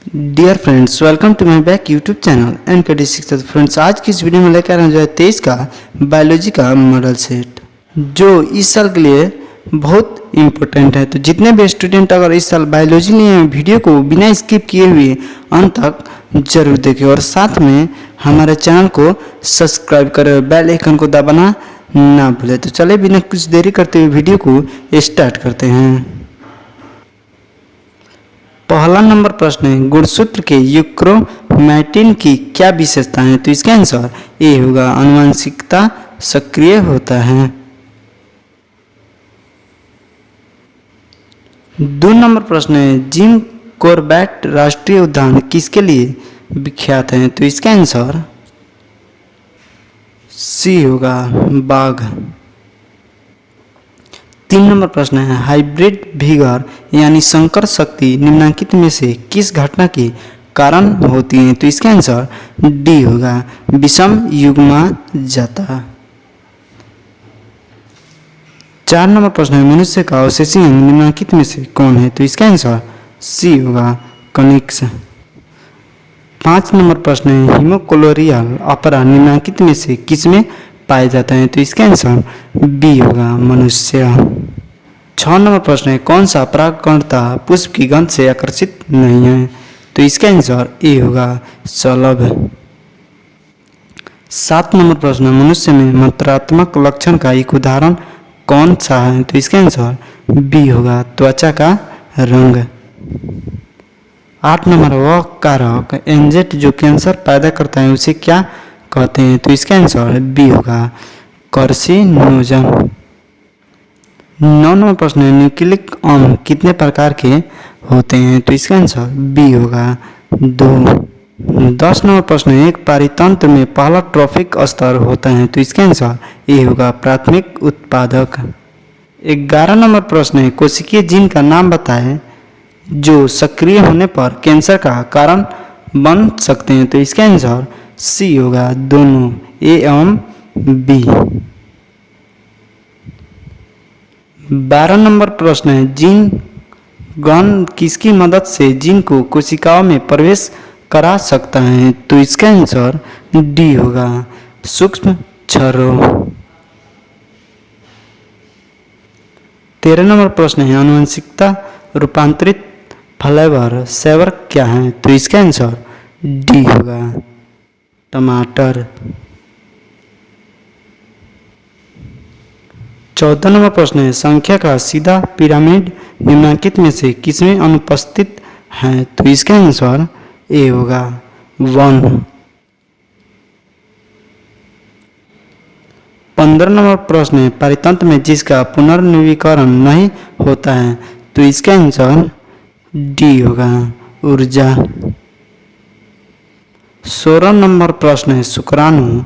Dear friends, welcome to my back YouTube channel NKD Shiksha. Friends, आज की इस video में लेकर आए 2023 का बायोलॉजी का मॉडल सेट, जो इस साल के लिए बहुत इम्पोर्टेंट है। तो जितने भी स्टूडेंट अगर इस साल बायोलॉजी लिए वीडियो को बिना स्किप किए हुए अंत तक जरूर देखें और साथ में हमारे चैनल को सब्सक्राइब करें, बेल आइकन को दबाना ना भूलें। तो चले बिना कुछ देरी करते हुए वीडियो को स्टार्ट करते हैं। पहला नंबर प्रश्न है, गुणसूत्र के यूक्रोमैटिन की क्या विशेषता है? तो इसका आंसर ए होगा, आनुवंशिकता सक्रिय होता है। 2 नंबर प्रश्न है, जिम कॉर्बेट राष्ट्रीय उद्यान किसके लिए विख्यात है? तो इसका आंसर सी होगा, बाघ। 3 नंबर प्रश्न है, हाइब्रिड vigor यानी संकर शक्ति निम्नलिखित में से किस घटना के कारण होती है? तो इसका आंसर डी होगा, विषम युग्मा जाता। 4 नंबर प्रश्न है, मनुष्य का अवशेषी अंग निम्नलिखित में से कौन है? तो इसका आंसर सी होगा, कनिक्स। 5 नंबर प्रश्न है, हीमोकोलोरियल अपरा निम्नलिखित में से किसमें पाया जाता है? तो इसका आंसर बी होगा, मनुष्य। 6 नंबर प्रश्न है, कौन सा परागकणता पुष्प की गंध से आकर्षित नहीं है? तो इसका आंसर ए होगा, शलभ। 7 नंबर प्रश्न है, मनुष्य में मात्रात्मक लक्षण का एक उदाहरण कौन सा है? तो इसका आंसर बी होगा, त्वचा का रंग। 8 नंबर, वह कारक एंजेट जो कैंसर पैदा करता है उसे क्या कहते हैं? तो इसका आंसर बी होगा, कार्सिनोजन। 9 नंबर प्रश्न है, न्यूक्लिक अम्ल कितने प्रकार के होते हैं? तो इसका आंसर बी होगा, 2। 10 नंबर प्रश्न है, एक पारितंत्र में पहला ट्रॉफिक स्तर होता है? तो इसका आंसर ए होगा, प्राथमिक उत्पादक। 11 नंबर प्रश्न है, कोशिकीय जीन का नाम बताएं जो सक्रिय होने पर कैंसर का कारण बन सकते हैं? तो इसका आंसर सी होगा, दोनों, ए एवं बी। 12 नंबर प्रश्न है, जीन गण किसकी मदद से जीन को कोशिकाओं में प्रवेश करा सकता है? तो इसका आंसर डी होगा, सूक्ष्म क्षरों। 13 नंबर प्रश्न है, आनुवंशिकता रूपांतरित फ्लेवर सेवर क्या है? तो इसका आंसर डी होगा, टमाटर। 14 नंबर प्रश्न है, संख्या का सीधा पिरामिड निम्नलिखित में से किसमें अनुपस्थित है? तो इसका आंसर ए होगा, 1। 15 नंबर प्रश्न है, पारितंत्र में जिसका पुनर्नवीनीकरण नहीं होता है? तो इसका आंसर डी होगा, ऊर्जा। 16 नंबर प्रश्न है, शुक्राणु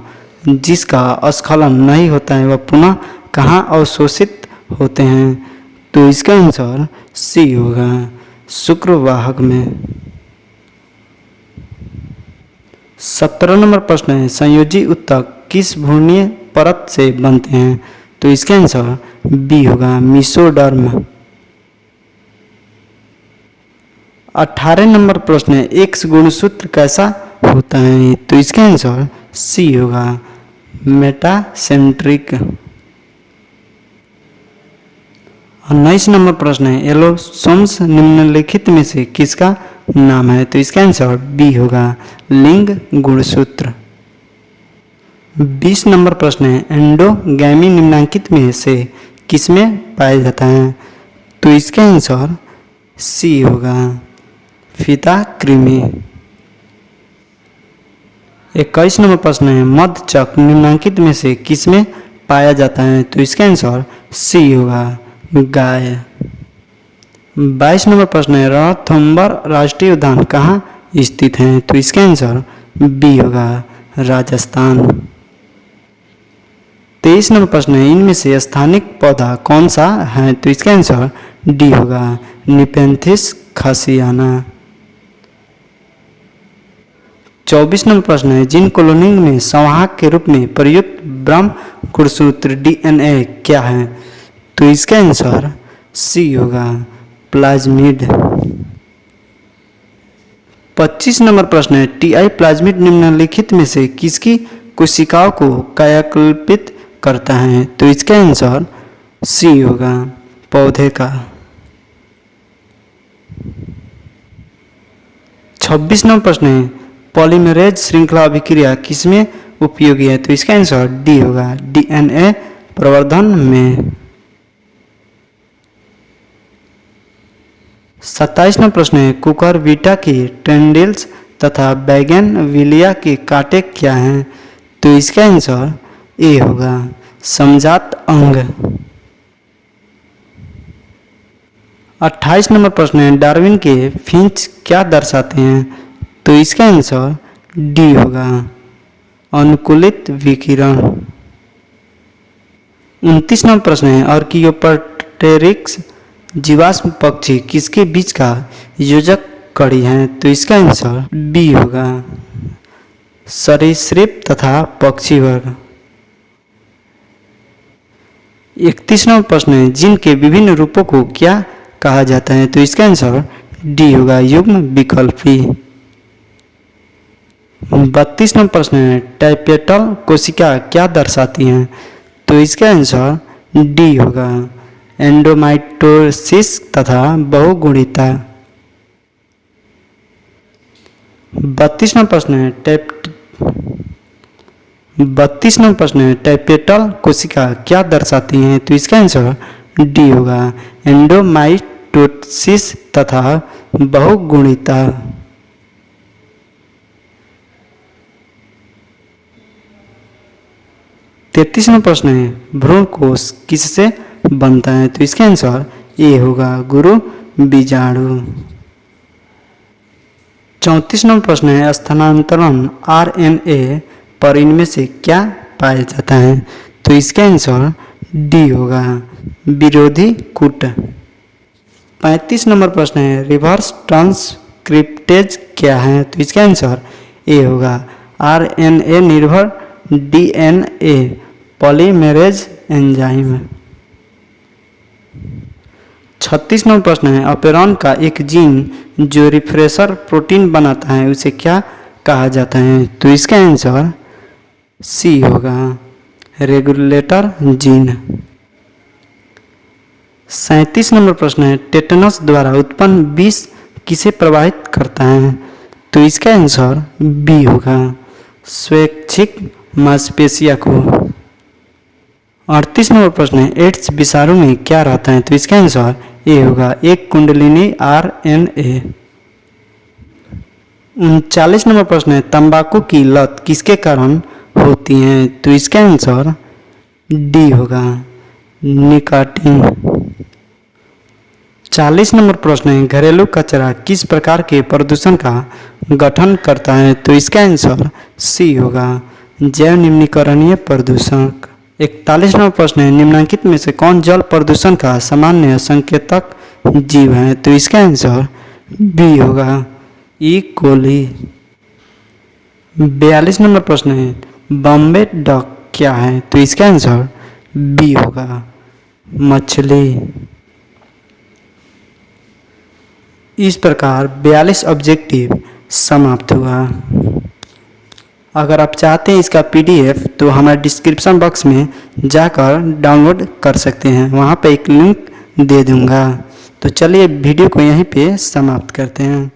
जिसका स्खलन नहीं होता है वह पुनः कहाँ अवशोषित होते हैं? तो इसका आंसर सी होगा, शुक्रवाहक में। 17 नंबर प्रश्न है, संयोजी ऊतक किस भ्रूणीय परत से बनते हैं? तो इसका आंसर बी होगा, मेसोडर्म। 18 नंबर प्रश्न है, एक्स गुणसूत्र कैसा होता है? तो इसका आंसर सी होगा, मेटासेंट्रिक। 19 नंबर प्रश्न है, एलोसोम्स निम्नलिखित में से किसका नाम है? तो इसका आंसर बी होगा, लिंग गुणसूत्र। 20 नंबर प्रश्न है, एंडोगैमी निम्नलिखित में से किसमें पाया जाता है? तो इसका आंसर सी होगा, फीता कृमि। 21 नंबर प्रश्न है, मध्यचक निम्नलिखित में से किसमें पाया जाता है? तो इसका आंसर सी होगा, गाय। 22 नंबर प्रश्न है, रणथंभौर राष्ट्रीय उद्यान कहाँ स्थित है? तो इसका आंसर बी होगा, राजस्थान। 23 नंबर प्रश्न है, इनमें से स्थानिक पौधा कौन सा है? तो इसका आंसर डी होगा, निपेंथिस खासियाना। 24 नंबर प्रश्न है, जिन क्लोनिंग में संवाहक के रूप में प्रयुक्त ब्रह्म गुणसूत्र डीएनए क्या है? तो इसका आंसर सी होगा, प्लाज्मिड। 25 नंबर प्रश्न है, टीआई प्लाज्मिड निम्नलिखित में से किसकी कोशिकाओं को कायाकल्पित करता है? तो इसका आंसर सी होगा, पौधे का। 26 नंबर प्रश्न है, पॉलीमरेज श्रृंखला अभिक्रिया किसमें उपयोगी है? तो इसका आंसर डी होगा, डीएनए प्रवर्धन में। 27 नंबर प्रश्न है, कुकुरबिटा के टेंडिल्स तथा बैगनविलिया के कांटे क्या हैं? तो इसका आंसर ए होगा, समजात अंग। 28 नंबर प्रश्न है, डार्विन के फिंच क्या दर्शाते हैं? तो इसका आंसर डी होगा, अनुकूलित विकिरण। 29 नंबर प्रश्न है, आर्कियोप्टेरिक्स जीवाश्म पक्षी किसके बीच का योजक कड़ी है? तो इसका आंसर बी होगा, सरीसृप तथा पक्षी वर्ग। 31 नंबर प्रश्न है, जिन के विभिन्न रूपों को क्या कहा जाता है? तो इसका आंसर डी होगा, युग्म विकल्पी। 32 नंबर प्रश्न है, टाइपेटल कोशिका क्या दर्शाती हैं? तो इसका आंसर डी होगा, एंडोमाइटोसिस तथा बहुगुणिता। 32 नंबर प्रश्न है, टाइपेटल कोशिका क्या दर्शाती हैं? तो इसका आंसर डी होगा, एंडोमाइटोसिस तथा बहुगुणिता। 33 नंबर प्रश्न है, भ्रूण कोश किससे बनता है? तो इसका आंसर ए होगा, गुरु बीजाणु। 34 नंबर प्रश्न है, स्थानांतरण आरएनए पर इनमें से क्या पाया जाता है? तो इसका आंसर डी होगा, विरोधी कूट। 35 नंबर प्रश्न है, रिवर्स ट्रांसक्रिप्टेज क्या है? तो इसका आंसर ए होगा, आरएनए निर्भर डीएनए पॉलीमेरेज एंजाइम। 36 नंबर प्रश्न है, अपेरॉन का एक जीन जो रिफ्रेशर प्रोटीन बनाता है उसे क्या कहा जाता है? तो इसका आंसर सी होगा, रेगुलेटर जीन। 37 नंबर प्रश्न है, टेटनस द्वारा उत्पन्न विष किसे प्रभावित करता है? तो इसका आंसर बी होगा, स्वैच्छिक मांसपेशियों को। 38 नंबर प्रश्न है, एड्स विषाणु में क्या रहता है? तो इसका आंसर ए होगा, एक कुंडलिनी आरएनए। 39 नंबर प्रश्न है, तंबाकू की लत किसके कारण होती है? तो इसका आंसर डी होगा, निकोटीन। 40 नंबर प्रश्न है, घरेलू कचरा किस प्रकार के प्रदूषण का गठन करता है? तो इसका आंसर सी होगा, जैव निम्नीकरणीय प्रदूषण। 41 नंबर प्रश्न है, निम्नलिखित में से कौन जल प्रदूषण का सामान्य संकेतक जीव है? तो इसका आंसर बी होगा, ई कोली। 42 नंबर प्रश्न है, बॉम्बे डक क्या है? तो इसका आंसर बी होगा, मछली। इस प्रकार 42 ऑब्जेक्टिव समाप्त हुआ। अगर आप चाहते हैं इसका पीडीएफ तो हमारे डिस्क्रिप्शन बॉक्स में जाकर डाउनलोड कर सकते हैं, वहाँ पे एक लिंक दे दूँगा। तो चलिए वीडियो को यहीं पे समाप्त करते हैं।